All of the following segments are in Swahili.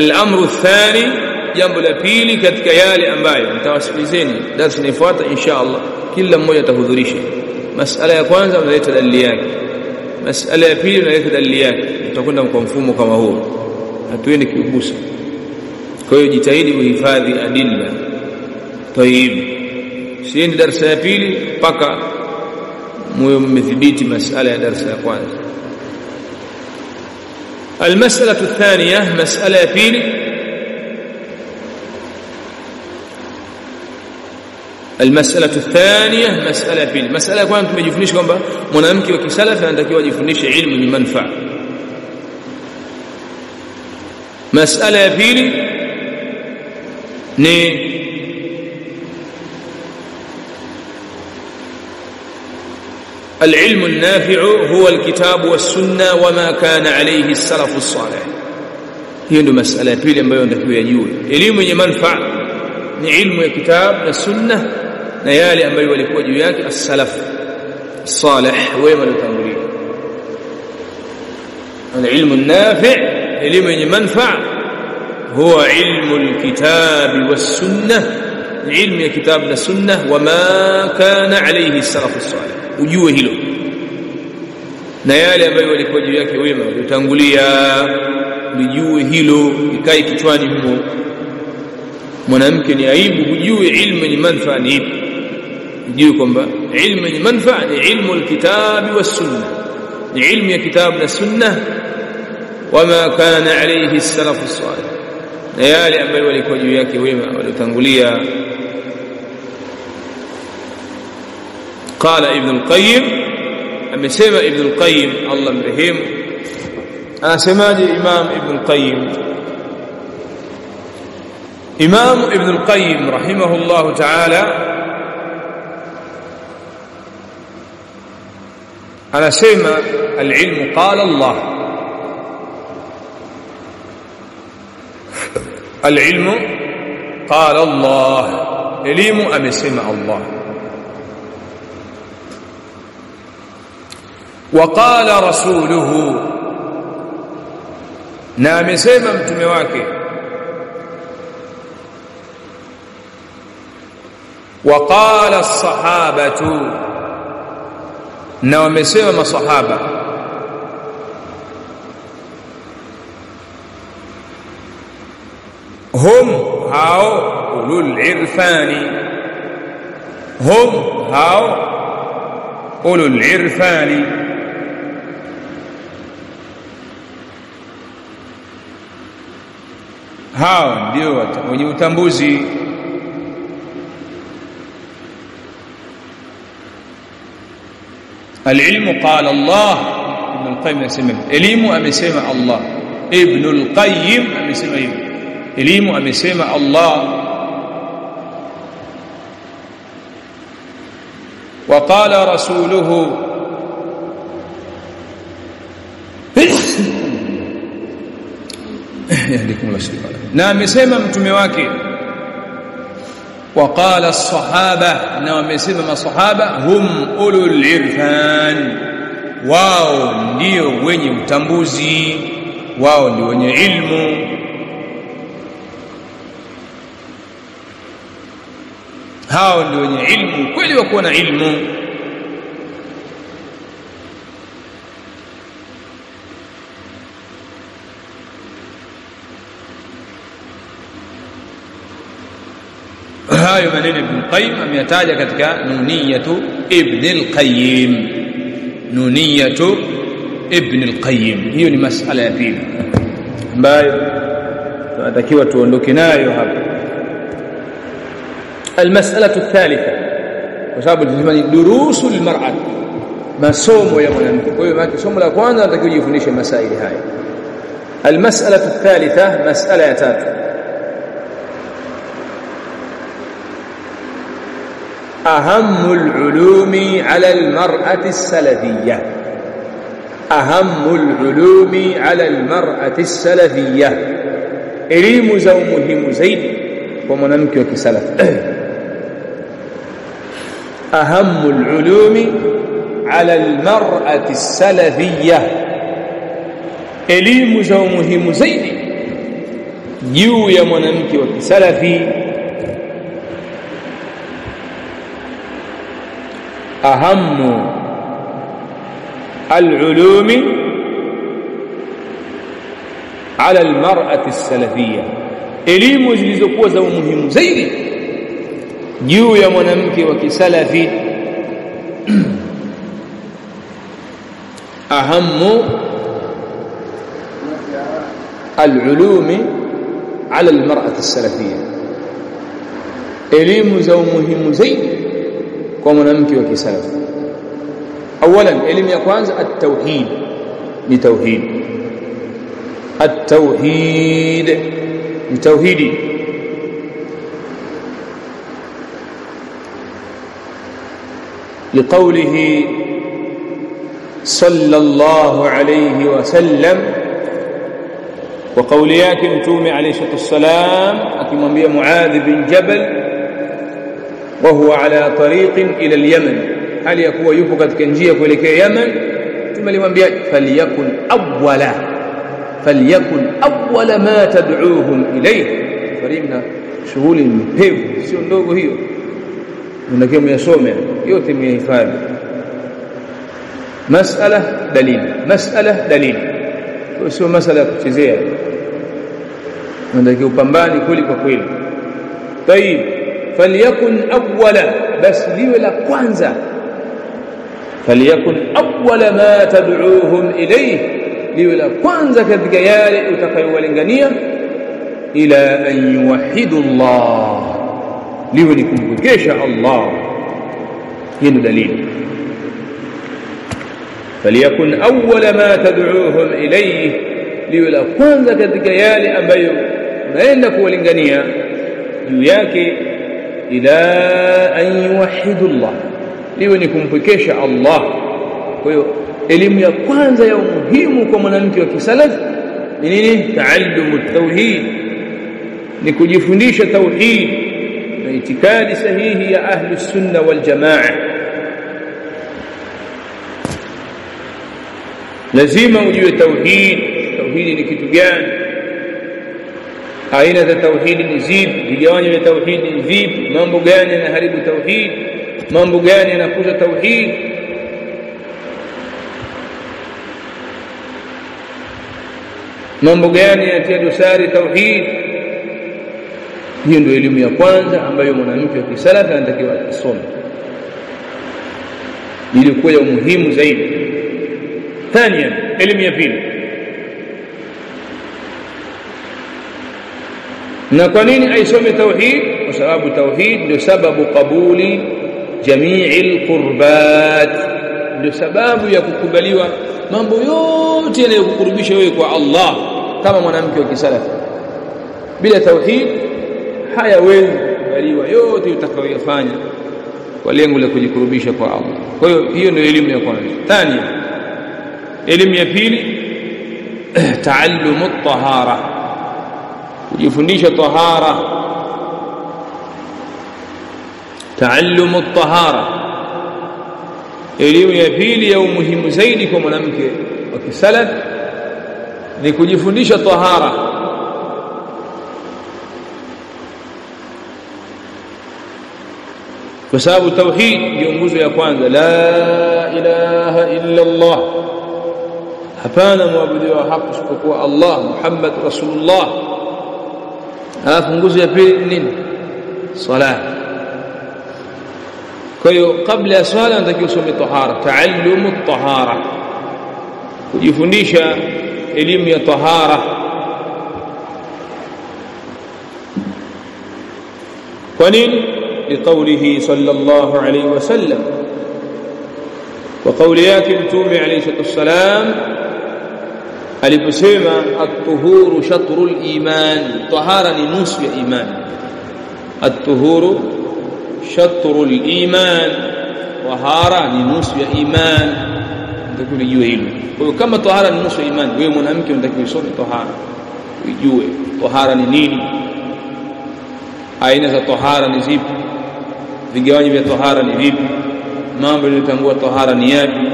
Al-amru athani, jambo la pili katika yale ambayo mtawasikilizeni darasa inayofuata insha Allah, kila mmoja atahudhurisha. Masala ya kwanza unaleta dalili yake, masala ya pili unaleta dalili yake, tutakwenda kwa mfumo kama huo, hatuendi kugusa. Kwa hiyo jitahidi kuhifadhi adilla. Tayib, sieni darasa ya pili mpaka moyo mmethibiti masala ya darasa ya kwanza. المسألة الثانية, مسألة ya pili, المسألة الثانية, مسألة ya pili. Masala ya kwanza tumejifundisha kwamba mwanamke wa kisalafi anatakiwa ajifundishe ilmu yenye manufaa. Masala ya pili ni العلم النافع هو الكتاب والسنة وما كان عليه السلف الصالح. hiyo ndio masala ya pili ambayo ndio yajue. Elimu yenye manufaa ni ilmu ya kitabu na sunna na yale ambayo walikuwa juu yake as-salaf salih, wema waliotangulia. العلم النافع, elimu yenye manufaa, huwa ilmu al-kitabi was-sunnah, ilmu ya kitabu na sunna, wama kana alayhi as-salaf as-salih, ujue hilo na yale ambayo walikuwa juu yake wema waliotangulia, lijue hilo, ikae kichwani humo. Mwanamke ni aibu hujue ilmu yenye manufaa ni ipi, ujue kwamba ilmu yenye manufaa ni ilmu alkitabi was-sunnah, ni ilmu ya kitabu na sunna, wama kana alayhi as-salaf as-salih, na yale ambayo walikuwa juu yake wema waliotangulia. قال ابن القيم, amesema ابن القيم Allah mrehemu, anasemaje Imam Ibn al-Qayyim? Imam Ibn al-Qayyim rahimahullah ta'ala anasema al-ilmu qala Allah, al-ilmu qala Allah, elimu amesema Allah. وقال رسوله, na amesema mtume wake. وقال الصحابة, na wamesema masahaba. hum hao ulul irfani, hum hao ulul irfani, hao ndio wenye utambuzi. Al-ilmu qala Allah, Ibn al-Qayyim amesema elimu amesema Allah. Ibn al-Qayyim amesema hivi, elimu amesema Allah. Wa qala rasuluhu, na amesema mtume wake. وقال الصحابة, na wamesema masahaba. hum ulul irfan, wao ndio wenye utambuzi, wao ndio wenye ilmu. hao ndio wenye ilmu kweli, wako na ilmu. hayo maneno Ibn Qayyim ameyataja katika nuniyatu Ibn al-Qayyim, nuniyatu Ibn al-Qayyim. hiyo ni masala ya pili ambayo tunatakiwa tuondoke nayo hapa. Al-mas'alatu ath-thalitha, kwa sababu tunasema ni durusu lilmar'a, masomo ya mwanamke. Kwa hiyo maana somo la kwanza tunatakiwa kujifundisha masaili haya. Al-mas'alatu ath-thalitha, mas'ala ya tatu. أهم العلوم على المرأة السلفية، أهم العلوم على المرأة السلفية، elimu za umuhimu zaidi kwa mwanamke wa kisalafi. أهم العلوم على المرأة السلفية, elimu za umuhimu zaidi juu ya mwanamke wa kisalafi ahammu al-ulumi ala al-mar'ati as-salafiyya, elimu zilizokuwa za umuhimu zaidi juu ya mwanamke wa kisalafi ahammu al-ulumi ala al-mar'ati as-salafiyya, elimu za umuhimu zaidi kwa mwanamke wa kisalafi. Awalan, elimu ya kwanza at-tauhid, ni tauhid. At-tauhid ni tauhidi. لقوله صلى الله عليه وسلم, وقول yake mtume alayhi السلام akimwambia Muadh bin Jabal وهو على طريق إلى اليمن, hali yakuwa yupo katika njia kuelekea Yemen, tumelimwambia falyakun awwala ma tad'uuhum ilayhi. Farimna shughuli mpevu, sio ndogo hiyo, unatakiwa muyasome yote, muyahifadhi. Mas'ala dalil, sio masala ya kuchezea, unatakiwa upambane kweli kwa kweli. Tayib, falyakun awwala, bas liwe la kwanza. Falyakun awwala ma tad'uuhum ilayhi, liwe la kwanza katika yale utakayowalingania. Ila an yuwahhidu Allah, liwe ni kumpwekesha Allah. Hii ni dalili. Falyakun awwala ma tad'uuhum ilayhi, liwe la kwanza katika yale ambayo unaenda kuwalingania juu yake. Ila an yuwahhidu Allah, liwe ni kumpwekesha Allah. Kwa hiyo elimu ya kwanza ya umuhimu kwa mwanamke wa kisalafi ni nini? Taallumu at-tauhid, ni kujifundisha tauhid na itikadi sahihi ya ahli sunna wal jamaa. Lazima ujue tauhid. Tauhid ni kitu gani? Aina za tauhid ni zipi? Vigawanyo vya tauhid ni vipi? Mambo gani yanaharibu tauhid? Mambo gani yanakuza tauhid? Mambo gani yanatia dosari tauhid? Hiyo ndio elimu ya kwanza ambayo mwanamke wa kisalafi anatakiwa asome, ili kuwa ya umuhimu zaidi. Thania, elimu ya pili. Na kwa nini aisome tauhid? Kwa sababu tauhid ndio sababu kabuli jami'il qurbat, ndio sababu ya kukubaliwa mambo yote yanayokukurubisha wewe kwa Allah kama mwanamke wa kisalafi. Bila tauhid hayawezi kukubaliwa yote utakayoyafanya kwa lengo la kujikurubisha kwa Allah. Kwa hiyo hiyo ndio elimu ya kwanza. Thania, elimu ya pili, taallumu at-tahara, kujifundisha tahara. Taallumu at-tahara, elimu ya pili ya umuhimu zaidi kwa mwanamke wa kisalaf ni kujifundisha tahara. Kwa sababu tauhid ndio nguzo ya kwanza, la ilaha illa Allah, hapana mwabudu wa haki isipokuwa Allah, Muhammad Rasulullah. Alafu nguzo ya pili nini? Salah. Kwa hiyo kabla ya swala unatakiwa usome tahara. Taallumu at-tahara, kujifundisha elimu ya tahara. Kwa nini? لقوله صلى الله عليه وسلم, وقول yake mtume alayhi السلام aliposema at-tuhuru shatrul iman, tahara ni nusu ya iman. At-tuhuru shatrul iman, tahara ni nusu ya iman. Ndio unajua hilo. Kwa hiyo kama tahara ni nusu ya iman, wewe mwanamke unatakiwa usome tahara, ujue tahara ni nini, aina za tahara ni zipi, vigawanyo vya tahara ni vipi, mambo yanayotangua tahara ni yapi.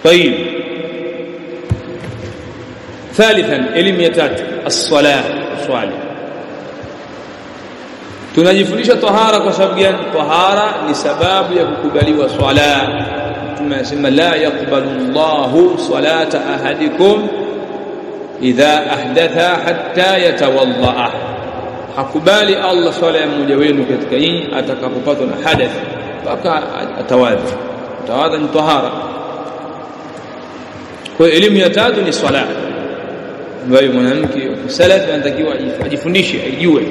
طيب, ثالثا elimu ya tatu as-salah, swali. Tunajifundisha tahara kwa sababu gani? Tahara ni sababu ya kukubaliwa swala. Tunasema la yaqbalu Allahu salata ahadikum idha ahdatha hatta yatawadda. Hakubali Allah swala ya mmoja wenu katika hii atakapopatwa na hadath mpaka atawadha. Tawadha ni tahara. Kwa elimu ya tatu ni swala, ambayo mwanamke salaf anatakiwa ajifundishe, ajue.